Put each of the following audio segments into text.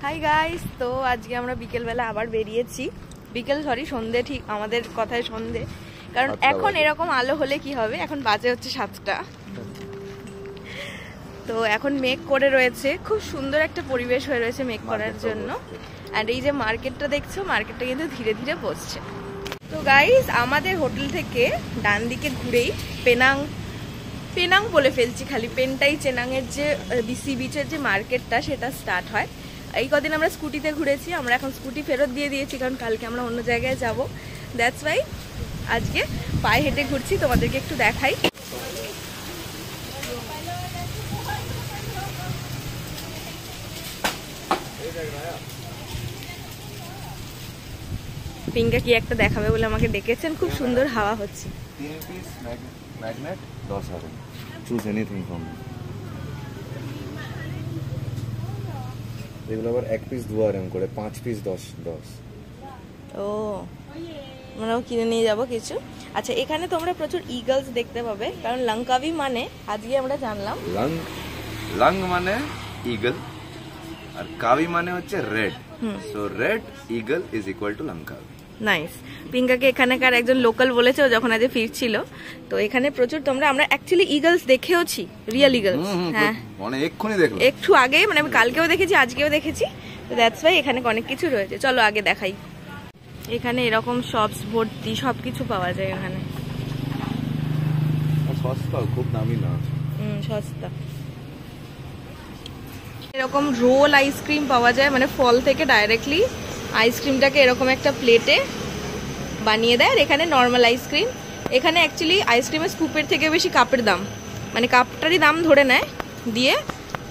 Hi guys, তো আজকে আমরা বিকেলবেলা আবার বেরিয়েছি। বিকেল সরি সন্ধে, ঠিক আমাদের কথায় সন্ধে, কারণ এখন এরকম আলো হলে কি হবে, এখন বাজে হচ্ছে 7টা। তো এখন মেঘ করে রয়েছে, খুব সুন্দর একটা পরিবেশ হয়ে রয়েছে মেঘ করার জন্য। আর এই যে মার্কেটটা দেখছো, মার্কেটটা কিন্তু ধীরে ধীরে বসছে। তো গাইস, আমাদের হোটেল থেকে ডান দিকে ঘুরেই পেনাং বলে ফেলছি, খালি পেনটাই চেনাংয়ের যে বিসি বিচের যে মার্কেটটা সেটা স্টার্ট হয়। এই কদিন আমরা স্কুটিতে ঘুরেছি, আমরা এখন স্কুটি ফেরত দিয়ে দিয়েছি কারণ কালকে আমরা অন্য জায়গায় যাব। দ্যাটস ওয়াই আজকে পায়ে হেঁটে ঘুরছি, তোমাদেরকে একটু দেখাই। পিঙ্কা কি একটা দেখাবে বলে আমাকে ডেকেছেন, খুব সুন্দর হাওয়া হচ্ছে। 3 পিস ম্যাগনেট 10 হবে, চুজ এনিথিং ফ্রম। এগুলো আবার 1 পিস 2 RM করে, 5 পিস 10। ও, আমরাও কিনে নিয়ে যাব কিছু। আচ্ছা, এখানে তোমরা প্রচুর ইগলস দেখতে পাবে, কারণ লঙ্কাভি মানে আজকে আমরা জানলাম লং মানে ইগল আর কাভি মানে হচ্ছে red. So red eagle is equal to Langkawi. Nice. পিঙ্কাকে এখানকার একজন লোকাল বলেছে ও যখন আজ ফিরছিল। তো এখানে প্রচুর আমরা অ্যাকচুয়ালি ইগলস দেখেওছি, রিয়েল ইগলস। হ্যাঁ, মানে এক্ষুনি দেখলাম, একটু আগে, মানে আমি কালকেও দেখেছি আজকেও দেখেছি। তো দ্যাটস ওয়াই এখানে অনেক কিছু রয়েছে। চলো আগে দেখাই। এখানে এরকম শপস ভর্তি, সবকিছু পাওয়া যায় এখানে। সস্তা, খুব দামি না। সস্তা। এরকম রোল আইসক্রিম পাওয়া যায়, মানে ফল থেকে ডাইরেক্টলি আইসক্রিমটাকে এরকম একটা প্লেটে বানিয়ে দেয়। আর এখানে নর্মাল আইসক্রিম। এখানে অ্যাকচুয়ালি আইসক্রিমের স্কুপের থেকে বেশি কাপের দাম, মানে কাপটারই দাম ধরে নেয়, দিয়ে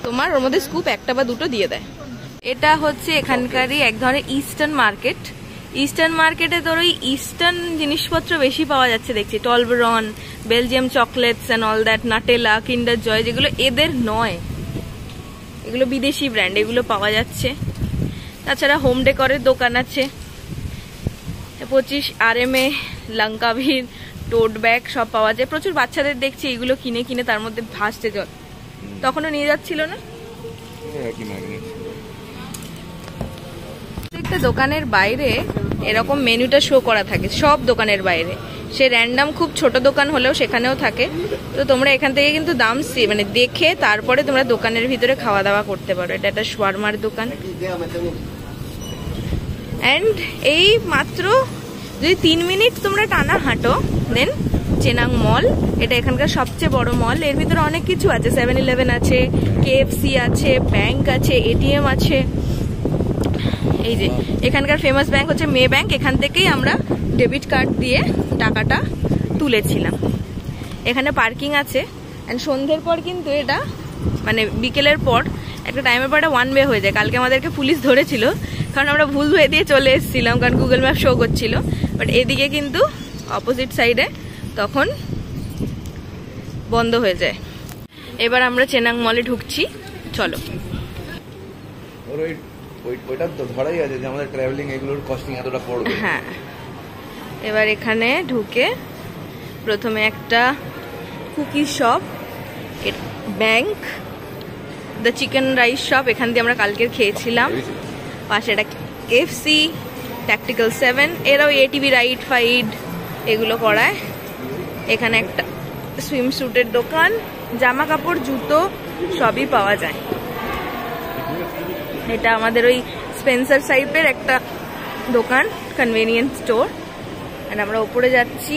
তোমার ওর মধ্যে স্কুপ একটা বা দুটো দিয়ে দেয়। এটা হচ্ছে এখানকারই এক ধরনের ইস্টার্ন মার্কেট। ইস্টার্ন মার্কেটে তোর ওই ইস্টার্ন জিনিসপত্র বেশি পাওয়া যাচ্ছে দেখছি। Toblerone, Belgium chocolates and all that, Nutella, Kinder Joy, যেগুলো এদের নয়, এগুলো বিদেশি ব্র্যান্ড, এগুলো পাওয়া যাচ্ছে। তাছাড়া হোম ডেকরের দোকান আছে। 25 RM লঙ্কাভির টোট ব্যাগ সব পাওয়া যায়। প্রচুর বাচ্চাদের দেখছি এগুলো কিনে কিনে তার মধ্যে ভাসছে জল। তখনও নিয়ে যাচ্ছিল না। প্রত্যেকটা দোকানের বাইরে এরকম মেনুটা শো করা থাকে, সব দোকানের বাইরে। সে র্যান্ডাম খুব ছোট দোকান হলেও সেখানেও থাকে। তো তোমরা এখান থেকে কিন্তু দাম মানে দেখে তারপরে তোমরা দোকানের ভিতরে খাওয়া দাওয়া করতে পারো। এটা একটা শাওয়ারমার দোকান। অ্যান্ড এই মাত্র যদি 3 মিনিট তোমরা টানা হাঁটো, দেন চেনাং মল। এটা এখানকার সবচেয়ে বড় মল। এর ভিতরে অনেক কিছু আছে, 7-Eleven আছে, KFC আছে, ব্যাংক আছে, ATM আছে। এই যে এখানকার ফেমাস ব্যাংক হচ্ছে মে ব্যাংক। এখান থেকেই আমরা ডেবিট কার্ড দিয়ে টাকাটা তুলেছিলাম। এখানে পার্কিং আছে। অ্যান্ড সন্ধ্যের পর কিন্তু এটা, মানে বিকেলের পর একটা টাইমের পর এটা 1 ওয়ে হয়ে যায়। কালকে আমাদেরকে পুলিশ ধরেছিল কারণ আমরা ভুল হয়ে দিয়ে চলে এসেছিলাম, কারণ গুগল ম্যাপ শো করছিল। বাট এদিকে কিন্তু অপোজিট সাইডে তখন বন্ধ হয়ে যায়। এবার আমরা চেনাং মলে ঢুকছি, চলো। ওইটা তো ধরাই আছে যে আমাদের ট্রাভেলিং এগুলোর কস্টিং এতটা পড়বে। হ্যাঁ, এবার এখানে ঢুকে প্রথমে একটা cookie shop, bank, the chicken rice shop, এখান দিয়ে আমরা কালকে খেয়েছিলাম। পাশে একটা KFC, ট্যাকটিক্যাল 7, এরাও ATV রাইড ফাইড এগুলো করায়। এখানে একটা সুইমস্যুটের দোকান, জামা কাপড়, জুতো সবই পাওয়া যায়। এটা আমাদের ওই স্পেন্সার সাইপের একটা দোকান, কনভেনিয়েন্স স্টোর। আর আমরা উপরে যাচ্ছি।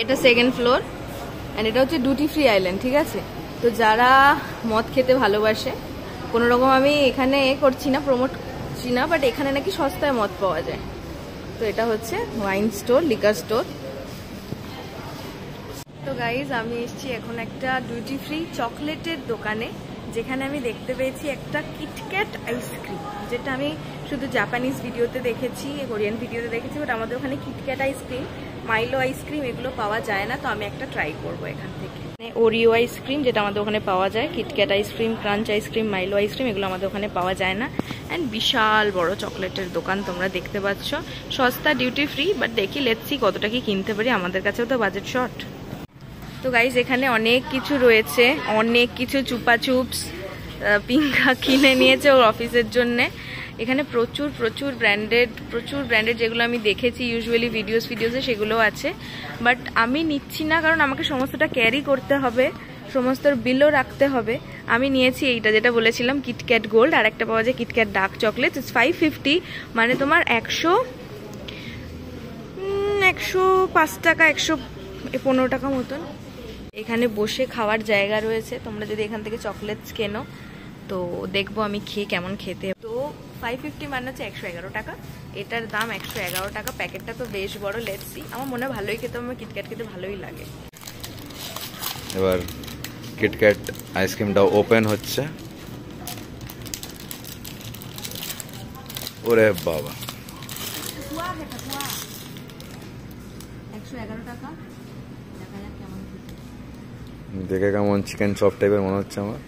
এটা 2nd ফ্লোর। অ্যান্ড এটা হচ্ছে ডিউটি ফ্রি আইল্যান্ড, ঠিক আছে? তো যারা মদ খেতে ভালোবাসে, কোনো রকম আমি এখানে করছি না, প্রমোট করছি না, বাট এখানে নাকি সস্তায় মদ পাওয়া যায়। তো এটা হচ্ছে ওয়াইন স্টোর, লিকার স্টোর। তো গাইজ, আমি এসেছি এখন একটা ডিউটি ফ্রি চকলেটের দোকানে, যেখানে আমি দেখতে পেয়েছি একটা কিটক্যাট আইসক্রিম, যেটা আমি শুধু জাপানিজ ভিডিওতে দেখেছি, কোরিয়ান ভিডিওতে দেখেছি, বাট আমাদের ওখানে কিটক্যাট আইসক্রিম, মাইলো আইসক্রিম এগুলো পাওয়া যায় না। তো আমি একটা ট্রাই করবো এখান থেকে। ওরিও আইসক্রিম যেটা আমাদের ওখানে পাওয়া যায়, কিটক্যাট আইসক্রিম, ক্রাঞ্চ আইসক্রিম, মাইলো আইসক্রিম এগুলো আমাদের ওখানে পাওয়া যায় না। অ্যান্ড বিশাল বড় চকলেটের দোকান তোমরা দেখতে পাচ্ছ, সস্তা, ডিউটি ফ্রি। বাট দেখি, লেটস সি কতটা কি কিনতে পারি, আমাদের কাছেও তো বাজেট শর্ট। তো গাইস এখানে অনেক কিছু রয়েছে, অনেক কিছু চুপাচুপস পিঙ্কা কিনে নিয়েছে ওর অফিসের জন্যে। এখানে প্রচুর ব্র্যান্ডেড যেগুলো আমি দেখেছি ইউজুয়ালি ভিডিওসে সেগুলোও আছে, বাট আমি নিচ্ছি না কারণ আমাকে সমস্তটা ক্যারি করতে হবে, সমস্তর বিলও রাখতে হবে। আমি নিয়েছি এইটা যেটা বলেছিলাম কিটক্যাট গোল্ড, আর একটা পাওয়া যায় কিটক্যাট ডার্ক চকলেট, 550, মানে তোমার 105 টাকা, 115 টাকা মতন। এখানে বসে খাওয়ার জায়গা রয়েছে, তোমরা যদি এখান থেকে চকলেটস কেনো তো দেখবো আমি খেয়ে কেমন খেতে। তো 550 মানে হচ্ছে 111 টাকা, এটার দাম 111 টাকা। প্যাকেটটা তো বেশ বড়, লেটস সি। আমার মনে হয় ভালোই খেতে, আমার কিটক্যাট খেতে ভালোই লাগে। এবার কিটক্যাট আইসক্রিমটা ওপেন হচ্ছে। ওরে বাবা, 111 টাকা। দেখে কেমন চিকেন চপ টাইপের মনে হচ্ছে আমার।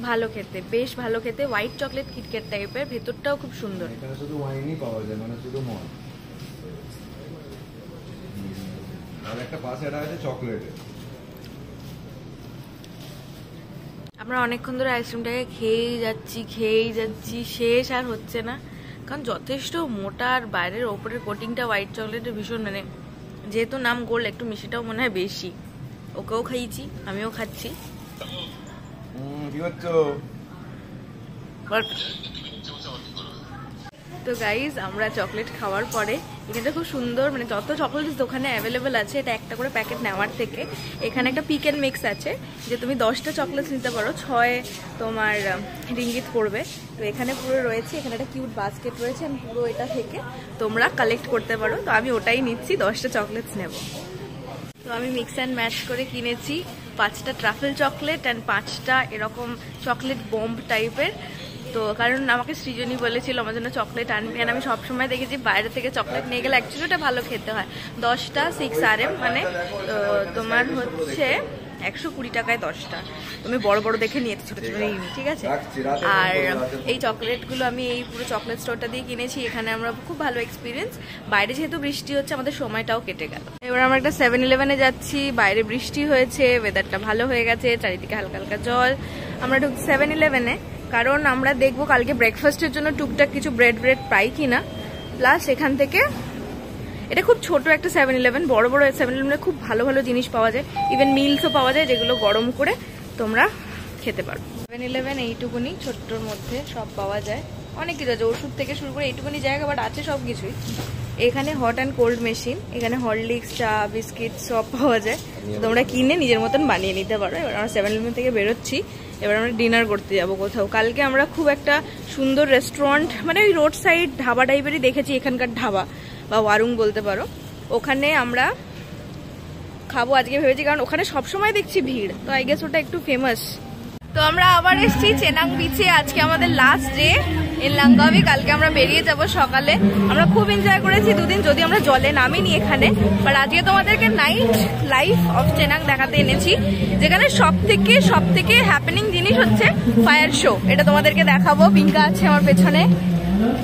ভালো খেতে, বেশ ভালো খেতে। হোয়াইট চকলেট কিটক্যাট টাইপের, ভেতরটাও খুব সুন্দর। এখানে শুধু ওয়াইনই পাওয়া যায়, মানে শুধু মদ। আর একটা পাশে এটা আছে চকলেটের। আমরা অনেকক্ষণ ধরে আইসক্রিমটাকে খেয়েই যাচ্ছি, শেষ আর হচ্ছে না, কারণ যথেষ্ট মোটা, আর বাইরের ওপরের কোটিংটা হোয়াইট চকলেটের ভীষণ, মানে যেহেতু নাম গোল্ড একটু মিষ্টিটাও মনে হয় বেশি। ওকেও খাইয়েছি, আমিও খাচ্ছি। তো গাইজ আমরা চকলেট খাওয়ার পরে এখানটা খুব সুন্দর, মানে যত চকলেট দোকানে অ্যাভেলেবেল আছে এটা একটা করে প্যাকেট নেওয়ার থেকে এখানে একটা পিক অ্যান্ড মিক্স আছে, যে তুমি 10টা চকলেট নিতে পারো, 6 তোমার রিঙ্গিত পড়বে। তো এখানে পুরো রয়েছে, এখানে একটা কিউট বাস্কেট রয়েছে, পুরো এটা থেকে তোমরা কালেক্ট করতে পারো। তো আমি ওটাই নিচ্ছি, 10টা চকলেটস নেব। তো আমি মিক্স অ্যান্ড ম্যাচ করে কিনেছি 5টা ট্রাফেল চকলেট অ্যান্ড 5টা এরকম চকলেট বম্ব টাইপের। তো কারণ আমাকে সৃজনী বলেছিল আমার জন্য চকলেট আনবি, আর আমি সবসময় দেখেছি বাইরে থেকে চকলেট নিয়ে গেলে অ্যাকচুয়ালি ওটা ভালো খেতে হয়। 10টা 6 RM, মানে তোমার হচ্ছে 120 টাকায় 10টা। তুমি বড় বড় দেখে নিয়েছি, ছোট ছোট নিয়ে, ঠিক আছে। আর এই চকলেটগুলো আমি এই পুরো চকলেট স্টোরটা দিয়ে কিনেছি। এখানে আমরা খুব ভালো এক্সপিরিয়েন্স। বাইরে যেহেতু বৃষ্টি হচ্ছে আমাদের সময়টাও কেটে গেল। এবার আমরা একটা 7-Eleven-এ যাচ্ছি, বাইরে বৃষ্টি হয়েছে, ওয়েদারটা ভালো হয়ে গেছে, চারিদিকে হালকা হালকা জল। আমরা ঢুকছি 7-Eleven-এ, কারণ আমরা দেখবো কালকে ব্রেকফাস্টের জন্য টুকটাক কিছু ব্রেড পাই কিনা। প্লাস এখান থেকে, এটা খুব ছোট একটা 7-Eleven, বড় বড় 7-Eleven-এ খুব ভালো ভালো জিনিস পাওয়া যায়, ইভেন মিলসও পাওয়া যায় যেগুলো গরম করে তোমরা খেতে পারো। 7-Eleven এইটুকুনি ছোট্টর মধ্যে সব পাওয়া যায়, অনেক কিছু আছে, ওষুধ থেকে শুরু করে এইটুকুনি জায়গা, বাট আছে সব কিছুই। এখানে হট অ্যান্ড কোল্ড মেশিন, এখানে হরলিক্স, চা, বিস্কিট সব পাওয়া যায়, তোমরা কিনে নিজের মতন বানিয়ে নিতে পারো। এবার আমরা 7-Eleven থেকে বেরোচ্ছি, এবার আমরা ডিনার করতে যাবো কোথাও। কালকে আমরা খুব একটা সুন্দর রেস্টুরেন্ট, মানে ওই রোড সাইড ধাবা টাইপেরই দেখেছি, এখানকার ধাবা বা ওয়ারুং বলতে পারো, ওখানে আমরা খাবো আজকে ভেবেছি, কারণ ওখানে সবসময় দেখছি ভিড়, তো আই গেস ওটা একটু ফেমাস। তো আমরা আবার এসেছি চেনাং বিচে, আজকে আমাদের লাস্ট ডে ইন লাঙ্গাবি। কালকে আমরা বেরিয়ে যাব সকালে। আমরা খুব এনজয় করেছি দুদিন, যদি আমরা জলে নামিনি এখানে, বাট আজকে তোমাদেরকে নাইট লাইফ অফ চেনাং দেখাতে এনেছি, যেখানে সব থেকে হ্যাপেনিং জিনিস হচ্ছে ফায়ার শো। এটা তোমাদেরকে দেখাবো। পিঙ্কা আছে আমার পেছনে,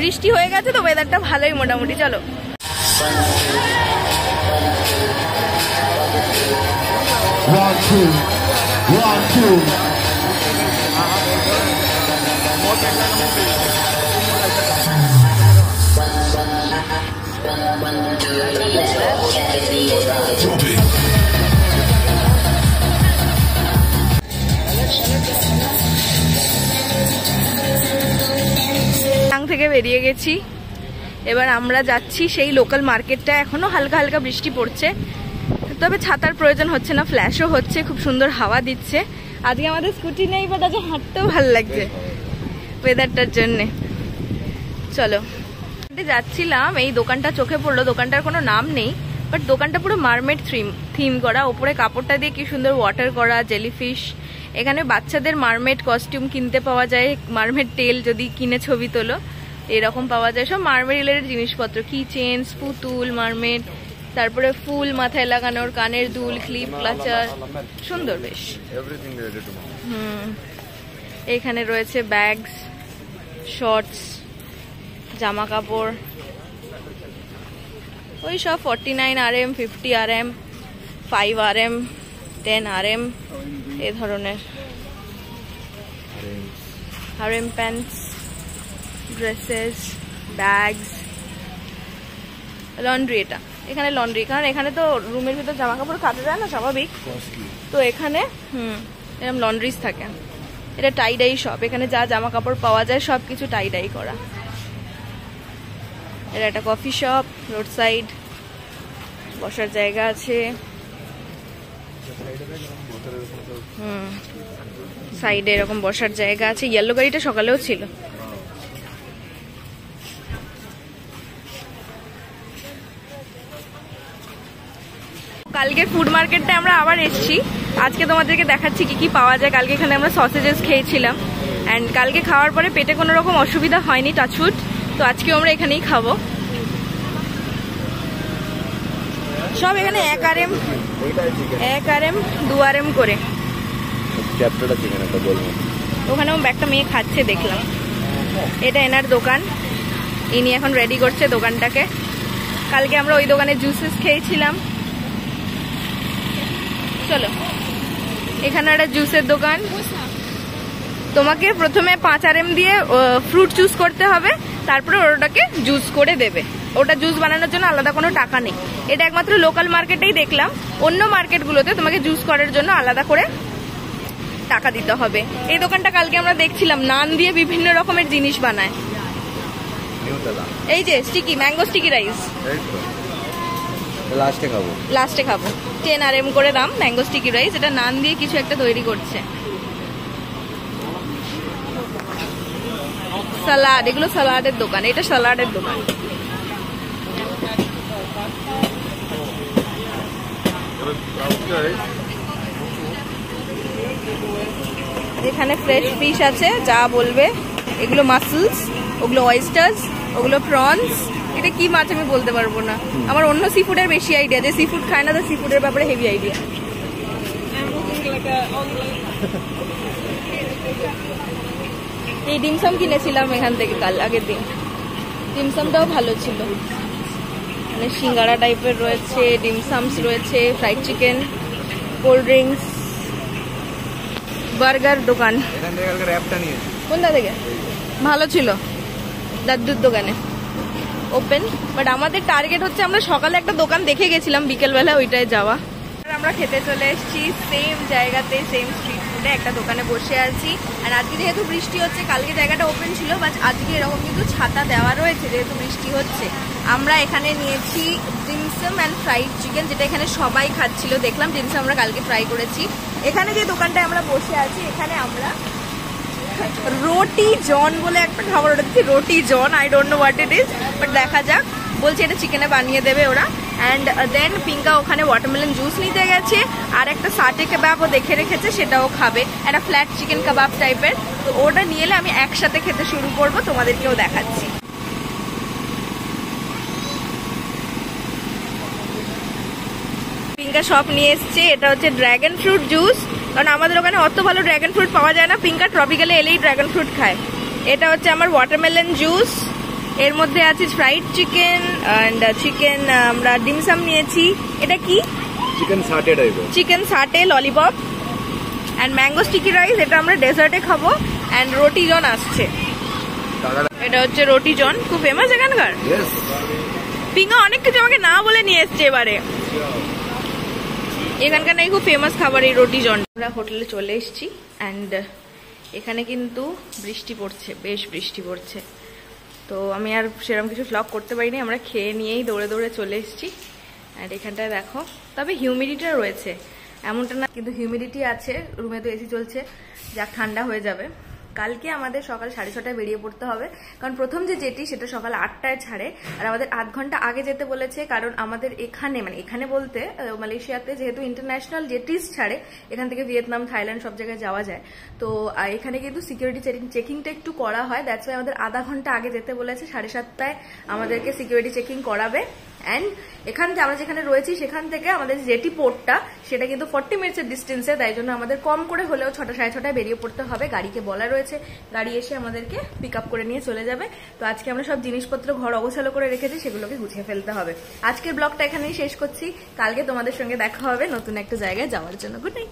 বৃষ্টি হয়ে গেছে তো ওয়েদারটা ভালোই মোটামুটি। চলো। থেকে বেরিয়ে গেছি, এবার আমরা যাচ্ছি সেই লোকাল মার্কেটটা। এখনো হালকা হালকা বৃষ্টি পড়ছে, তবে ছাতার প্রয়োজন হচ্ছে না, ফ্ল্যাশও হচ্ছে, খুব সুন্দর হাওয়া দিচ্ছে। আজকে আমাদের স্কুটি নেই, বাট আজকে হাঁটতেও ভালো লাগছে ওয়েদারটার জন্যে। চলো, যাচ্ছিলাম, এই দোকানটা চোখে পড়লো, দোকানটার কোনো নাম নেই, বাট দোকানটা পুরো মারমেড থিম করা, ওপরে কাপড়টা দিয়ে কি সুন্দর ওয়াটার করা, জেলিফিশ। এখানে বাচ্চাদের মারমেড কস্টিউম কিনতে পাওয়া যায়, মারমেড টেল যদি কিনে ছবি তোলো এরকম পাওয়া যায়, সব মারমেড রিলেটেড জিনিসপত্র, কি চেনস, পুতুল, মারমেড, তারপরে ফুল মাথায় লাগানোর, কানের দুল, ক্লিপ, ক্লাচার, সুন্দর বেশ। এখানে রয়েছে ব্যাগস, শর্টস, জামা কাপড় ওই সব 49 RM, 50 RM, 5 RM, 10 RM এই ধরনের harem pants, dresses, bags, laundry. এটা এখানে লন্ড্রি, কারণ এখানে তো রুমের ভিতর জামা কাপড় কাচা যায় না স্বাভাবিক, তো এখানে এরকম লন্ড্রিজ থাকে। এটা টাই ডাই শপ, এখানে যা জামা কাপড় পাওয়া যায় সব কিছু টাই ডাই করা। এটা একটা কফি শপ, রোড সাইড, বসার জায়গা আছে। সাইডে এরকম বসার জায়গা আছে। ইয়েলো গাড়িটা সকালেও ছিল। কালকে ফুড মার্কেটটা আমরা আবার এসেছি, আজকে তোমাদেরকে দেখাচ্ছি কি কি পাওয়া যায়। কালকে এখানে আমরা সসেজেস খেয়েছিলাম, অ্যান্ড কালকে খাওয়ার পরে পেটে কোনো রকম অসুবিধা হয়নি, টাচউড। তো আজকেও আমরা এখানেই খাবো। সব এখানে 1 RM, 2 RM করে। ওখানেও একটা মেয়ে খাচ্ছে দেখলাম। এটা এনার দোকান, ইনি এখন রেডি করছে দোকানটাকে। কালকে আমরা ওই দোকানে জুসেস খেয়েছিলাম। চলো, এখানে একটা জুসের দোকান। তোমাকে প্রথমে 5 RM দিয়ে ফ্রুট চুজ করতে হবে, তারপরে ওটাকে জুস করে দেবে। ওটা জুস বানানোর জন্য আলাদা কোনো টাকা নেই। এটা একমাত্র লোকাল মার্কেটেই দেখলাম, অন্য মার্কেটগুলোতে তোমাকে জুস করার জন্য আলাদা করে টাকা দিতে হবে। এই দোকানটা কালকে আমরা দেখছিলাম, নান দিয়ে বিভিন্ন রকমের জিনিস বানায়। এই যে স্টিকি ম্যাঙ্গো স্টিকি রাইস, লাস্টে খাবো। 10 RM করে দাম ম্যাঙ্গো স্টিকি রাইস। এটা নান দিয়ে কিছু একটা তৈরি করছে। সালাড, এগুলো সালাডের দোকান। এটা সালাডের দোকান। এখানে ফ্রেশ ফিশ আছে, যা বলবে। এগুলো মাসলস, ওগুলো অয়েস্টার্স, ওগুলো প্রনস। এটা কি মাছ আমি বলতে পারবো না, আমার অন্য সি ফুডের বেশি আইডিয়া। যে সি ফুড খায় না, তো সি ফুডের ব্যাপারে হেভি আইডিয়া। এই ডিমসাম কিনেছিলাম এখান থেকে আগের দিন। ডিমসামটাও ভালো ছিল। মানে সিঙ্গারা টাইপের রয়েছে, ডিমসামস রয়েছে, fried chicken, cold drinks, burger দোকান। কোনটা থেকে ভালো ছিল? দাদুর দোকানে ওপেন, বাট আমাদের টার্গেট হচ্ছে আমরা সকালে একটা দোকান দেখে গেছিলাম, বিকেলবেলা ওইটায় যাওয়া। আমরা খেতে চলে এসেছি সেম জায়গাতে, সেম স্ট্রিট ফুডে একটা দোকানে বসে আছি। আর আজকে যেহেতু বৃষ্টি হচ্ছে, কালকে জায়গাটা ওপেন ছিল, বাট আজকে এরকম কিন্তু ছাতা দেওয়া রয়েছে যেহেতু বৃষ্টি হচ্ছে। আমরা এখানে নিয়েছি ডিমসাম অ্যান্ড ফ্রাইড চিকেন, যেটা এখানে সবাই খাচ্ছিল দেখলাম। ডিমসাম আমরা কালকে ট্রাই করেছি। এখানে যে দোকানটায় আমরা বসে আছি, এখানে আমরা রোটি জন বলে একটা খাবার অর্ডার দিচ্ছি। Roti John, I don't know what it is, but দেখা যাক। বলছে এটা চিকেনে বানিয়ে দেবে ওরা। অ্যান্ড দেন পিঙ্কা ওখানে ওয়াটারমেলন জুস নিতে গেছে, আর একটা সাটে কাবাব ও দেখে রেখেছে, সেটাও খাবে। একটা ফ্ল্যাট চিকেন কাবাব টাইপের। তো ওটা নিয়ে এলে আমি একসাথে খেতে শুরু করবো, তোমাদেরকেও দেখাচ্ছি। পিঙ্কা শপ নিয়ে এসছে, এটা হচ্ছে ড্রাগন ফ্রুট জুস, কারণ আমাদের ওখানে অত ভালো ড্রাগন ফ্রুট পাওয়া যায় না। পিঙ্কা ট্রপিক্যালে এলেই ড্রাগন ফ্রুট খায়। এটা হচ্ছে আমার ওয়াটারমেলন জুস, এর মধ্যে আছে ফ্রাইড চিকেন অ্যান্ড চিকেন। আমরা ডিমসাম নিয়েছি। এটা কি? চিকেন সাটে টাইপের, chicken সাটে lollipop and mango sticky rice. এটা আমরা ডেজার্টে খাবো। অ্যান্ড রোটি জন আসছে। এটা হচ্ছে রোটি জন, খুব ফেমাস এখানকার। পিঙ্কা অনেক কিছু আমাকে না বলে নিয়ে এসছে এবারে। এখানকার নাকি খুব ফেমাস খাবার এই রোটি জন। আমরা হোটেলে চলে এসেছি অ্যান্ড এখানে কিন্তু বৃষ্টি পড়ছে, বেশ বৃষ্টি পড়ছে। তো আমি আর সেরকম কিছু ভ্লগ করতে পারিনি, আমরা খেয়ে নিয়েই দৌড়ে দৌড়ে চলে এসেছি। অ্যান্ড এখানটায় দেখো, তবে হিউমিডিটিটা রয়েছে, এমনটা না কিন্তু হিউমিডিটি আছে। রুমে তো এসি চলছে, যা ঠান্ডা হয়ে যাবে। কালকে আমাদের সকাল 6:30টায় বেরিয়ে পড়তে হবে, কারণ প্রথম যে জেটি সেটা সকাল 8টায় ছাড়ে। আর আমাদের আধ ঘন্টা আগে যেতে বলেছে, কারণ আমাদের এখানে, মানে এখানে বলতে মালয়েশিয়াতে যেহেতু ইন্টারন্যাশনাল জেটিস ছাড়ে, এখান থেকে ভিয়েতনাম, থাইল্যান্ড সব জায়গায় যাওয়া যায়। তো এখানে কিন্তু সিকিউরিটি চেকিংটা একটু করা হয়, দ্যাটস ওয়াই আমাদের আধা ঘন্টা আগে যেতে বলেছে। 7:30টায় আমাদেরকে সিকিউরিটি চেকিং করাবে। অ্যান্ড এখান থেকে আমরা যেখানে রয়েছি সেখান থেকে আমাদের জেটি পোর্টটা সেটা কিন্তু 40 মিনিটসের ডিস্টেন্সে, তাই জন্য আমাদের কম করে হলেও 6টা সাড়ে 6টায় বেরিয়ে পড়তে হবে। গাড়িকে বলা রয়েছে, গাড়ি এসে আমাদেরকে পিক আপ করে নিয়ে চলে যাবে। তো আজকে আমরা সব জিনিসপত্র ঘর অগোছালো করে রেখেছি, সেগুলোকে গুছিয়ে ফেলতে হবে। আজকের ব্লগটা এখানেই শেষ করছি, কালকে তোমাদের সঙ্গে দেখা হবে নতুন একটা জায়গায় যাওয়ার জন্য। Good night.